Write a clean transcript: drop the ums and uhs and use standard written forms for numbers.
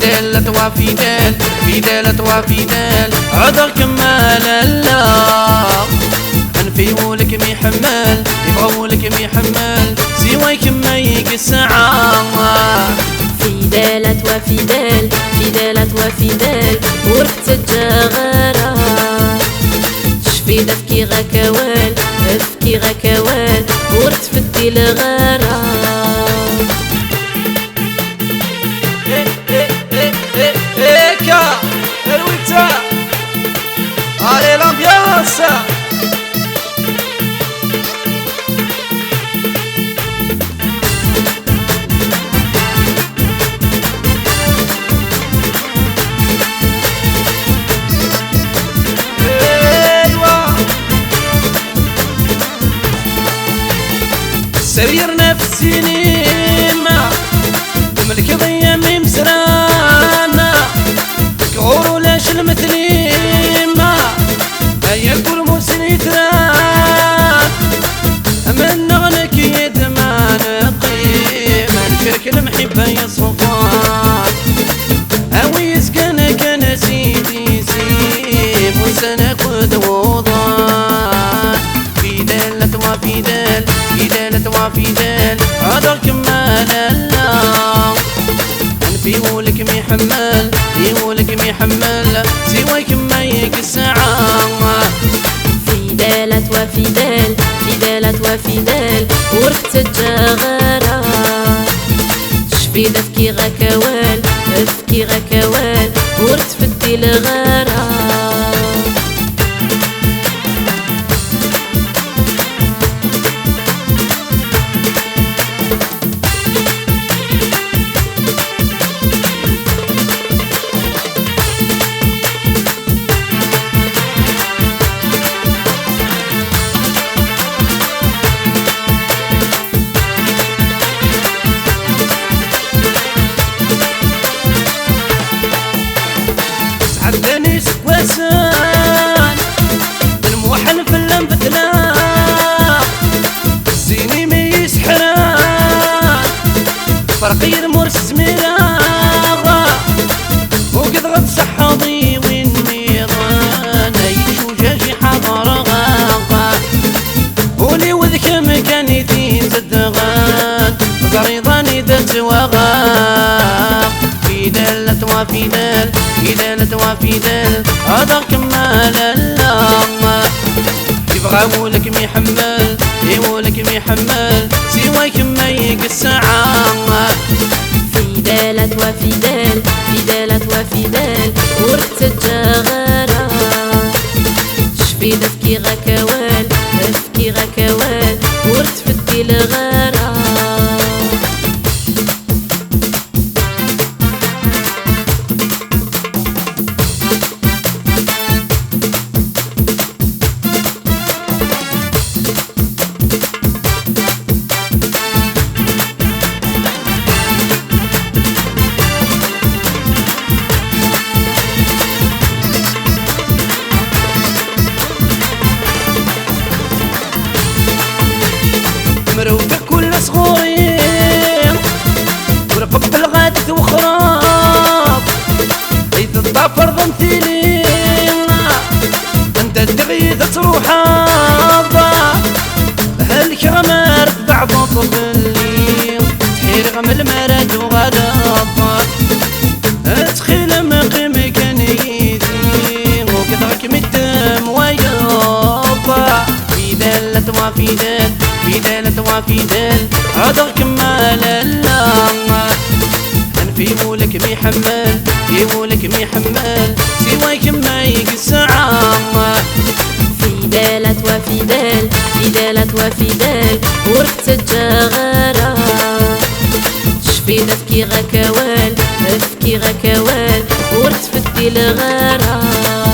فيدال وفيدال فيدال وفيدال عذر كمال الله نفيولك مي حمال يبغولك مي حمال سوايك ما يقسعا فيدالة وفيدال فيدالة وفيدال ورث الجغارة شفي دفكي غكوال افكي غكوال ورث فدي الغارة ايكا الويتا علي لامبيانس سريرنا في السينما ملك ضيا ميم سرانا كعور ولاش المثليمة هيا كل موسم يتران من نغلك يد ما نقيمة نشرك المحبة يا صفان أوي يسكن كان سيدي سيب وسناخد وضان فيدال وفيدال فيدال وفيدال هذا كمال الله نفيولك مي حمال يولك مي حمال سوايك ما يقسعا فيدالة وفيدال فيدالة وفيدال ورث الجغارة شفي دفكي غكوال افكي غكوال ورث فدي الغارة عدني سواسان الموحل في اللمبتنا الزيني ميس حران فرقي المرس زميراغا وقد غد صحاضي والنيران يشو جاجي حضر غاغا ولي وذك مكاني دين زدغان زريضاني دات وغاغ فيدال وفيدال فيدال وفيدال هذا كمال الله يبغاولك مي حمال يولك مي حمال سوايك ما يقسعا فيدالة وفيدال فيدالة وفيدال ورث الجغارة شفي دفكي غكوال افكي غكوال ورث فدي الغارة مروفة كل صغورين ورقب بالغادة وخراب عيد الضفر ضمثيلين انت الدغيثة تروح عضا هالكرمار بعض طفلين تحير غم المراد وغلطة ادخل مقيم كان يدي وكثرك من الدم ويابا فيدال وفيدال فيدال وفيدال هذا كمال الله نفيولك مي حمال يولك مي حمال سوايك ما يقسعا فيدالة وفيدال فيدالة وفيدال ورث الجغارة شفي دفكي غكوال افكي غكوال ورث فدي الغارة